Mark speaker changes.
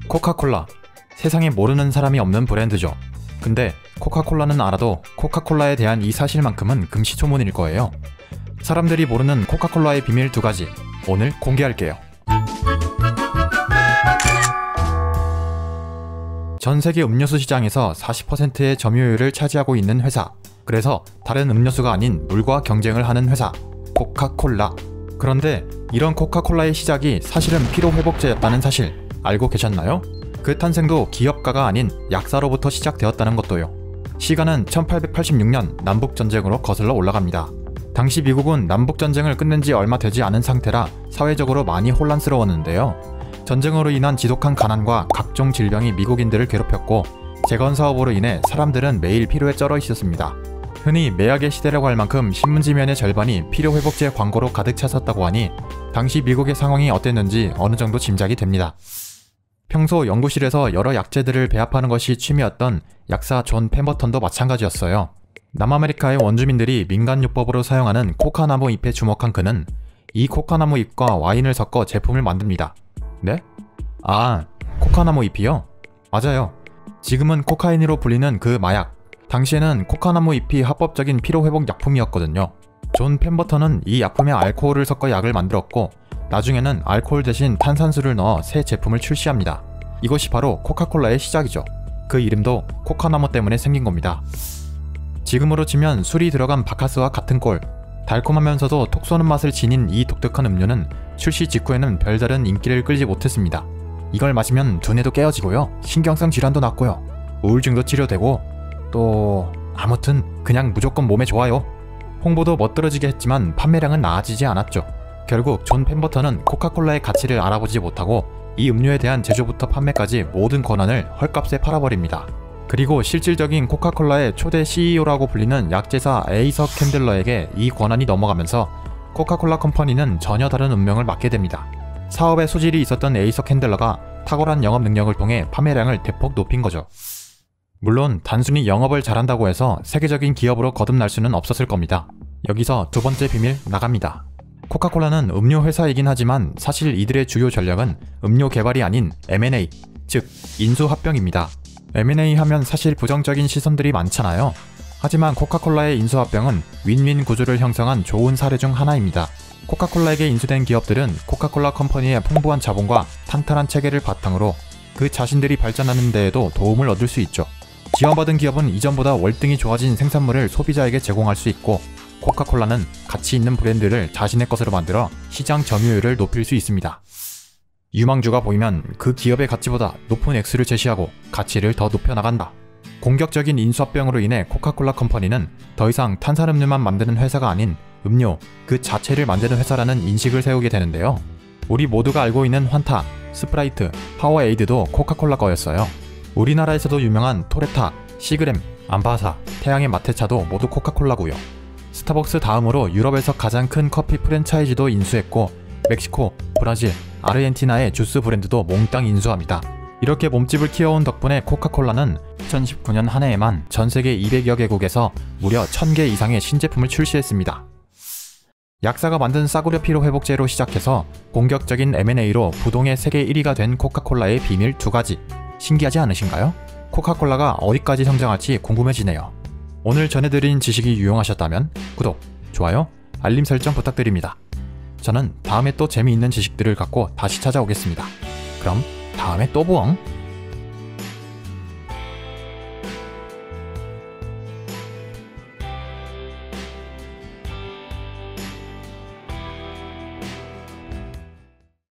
Speaker 1: 코카콜라. 세상에 모르는 사람이 없는 브랜드죠. 근데 코카콜라는 알아도 코카콜라에 대한 이 사실만큼은 금시초문일 거예요. 사람들이 모르는 코카콜라의 비밀 2가지 오늘 공개할게요. 전 세계 음료수 시장에서 40%의 점유율을 차지하고 있는 회사. 그래서 다른 음료수가 아닌 물과 경쟁을 하는 회사. 코카콜라. 그런데 이런 코카콜라의 시작이 사실은 피로회복제였다는 사실 알고 계셨나요? 그 탄생도 기업가가 아닌 약사로부터 시작되었다는 것도요. 시간은 1886년 남북전쟁으로 거슬러 올라갑니다. 당시 미국은 남북전쟁을 끝낸 지 얼마 되지 않은 상태라 사회적으로 많이 혼란스러웠는데요. 전쟁으로 인한 지독한 가난과 각종 질병이 미국인들을 괴롭혔고 재건 사업으로 인해 사람들은 매일 피로에 쩔어 있었습니다. 흔히 매약의 시대라고 할 만큼 신문지면의 절반이 피로회복제 광고로 가득 찼었다고 하니 당시 미국의 상황이 어땠는지 어느 정도 짐작이 됩니다. 평소 연구실에서 여러 약재들을 배합하는 것이 취미였던 약사 존 펜버턴도 마찬가지였어요. 남아메리카의 원주민들이 민간요법으로 사용하는 코카나무 잎에 주목한 그는 이 코카나무 잎과 와인을 섞어 제품을 만듭니다. 네? 아, 코카나무 잎이요? 맞아요. 지금은 코카인으로 불리는 그 마약. 당시에는 코카나무 잎이 합법적인 피로회복 약품이었거든요. 존 펜버턴은 이 약품에 알코올을 섞어 약을 만들었고 나중에는 알코올 대신 탄산수를 넣어 새 제품을 출시합니다. 이것이 바로 코카콜라의 시작이죠. 그 이름도 코카나무 때문에 생긴 겁니다. 지금으로 치면 술이 들어간 바카스와 같은 꼴. 달콤하면서도 톡 쏘는 맛을 지닌 이 독특한 음료는 출시 직후에는 별다른 인기를 끌지 못했습니다. 이걸 마시면 두뇌도 깨어지고요, 신경성 질환도 낫고요, 우울증도 치료되고 또 아무튼 그냥 무조건 몸에 좋아요. 홍보도 멋들어지게 했지만 판매량은 나아지지 않았죠. 결국 존 펜버턴은 코카콜라의 가치를 알아보지 못하고 이 음료에 대한 제조부터 판매까지 모든 권한을 헐값에 팔아버립니다. 그리고 실질적인 코카콜라의 초대 CEO라고 불리는 약제사 에이서 캔들러에게 이 권한이 넘어가면서 코카콜라 컴퍼니는 전혀 다른 운명을 맞게 됩니다. 사업에 소질이 있었던 에이서 캔들러가 탁월한 영업 능력을 통해 판매량을 대폭 높인 거죠. 물론 단순히 영업을 잘한다고 해서 세계적인 기업으로 거듭날 수는 없었을 겁니다. 여기서 두 번째 비밀 나갑니다. 코카콜라는 음료 회사이긴 하지만 사실 이들의 주요 전략은 음료 개발이 아닌 M&A, 즉 인수합병입니다. M&A 하면 사실 부정적인 시선들이 많잖아요. 하지만 코카콜라의 인수합병은 윈윈 구조를 형성한 좋은 사례 중 하나입니다. 코카콜라에게 인수된 기업들은 코카콜라 컴퍼니의 풍부한 자본과 탄탄한 체계를 바탕으로 그 자신들이 발전하는 데에도 도움을 얻을 수 있죠. 지원받은 기업은 이전보다 월등히 좋아진 생산물을 소비자에게 제공할 수 있고 코카콜라는 가치 있는 브랜드를 자신의 것으로 만들어 시장 점유율을 높일 수 있습니다. 유망주가 보이면 그 기업의 가치보다 높은 액수를 제시하고 가치를 더 높여나간다. 공격적인 인수합병으로 인해 코카콜라 컴퍼니는 더 이상 탄산음료만 만드는 회사가 아닌 음료 그 자체를 만드는 회사라는 인식을 세우게 되는데요. 우리 모두가 알고 있는 환타, 스프라이트, 파워에이드도 코카콜라 거였어요. 우리나라에서도 유명한 토레타, 시그램, 암바사, 태양의 마테차도 모두 코카콜라고요. 스타벅스 다음으로 유럽에서 가장 큰 커피 프랜차이즈도 인수했고 멕시코, 브라질, 아르헨티나의 주스 브랜드도 몽땅 인수합니다. 이렇게 몸집을 키워온 덕분에 코카콜라는 2019년 한 해에만 전세계 200여 개국에서 무려 1000개 이상의 신제품을 출시했습니다. 약사가 만든 싸구려 피로회복제로 시작해서 공격적인 M&A로 부동의 세계 1위가 된 코카콜라의 비밀 2가지. 신기하지 않으신가요? 코카콜라가 어디까지 성장할지 궁금해지네요. 오늘 전해드린 지식이 유용하셨다면 구독, 좋아요, 알림 설정 부탁드립니다. 저는 다음에 또 재미있는 지식들을 갖고 다시 찾아오겠습니다. 그럼 다음에 또 보엉!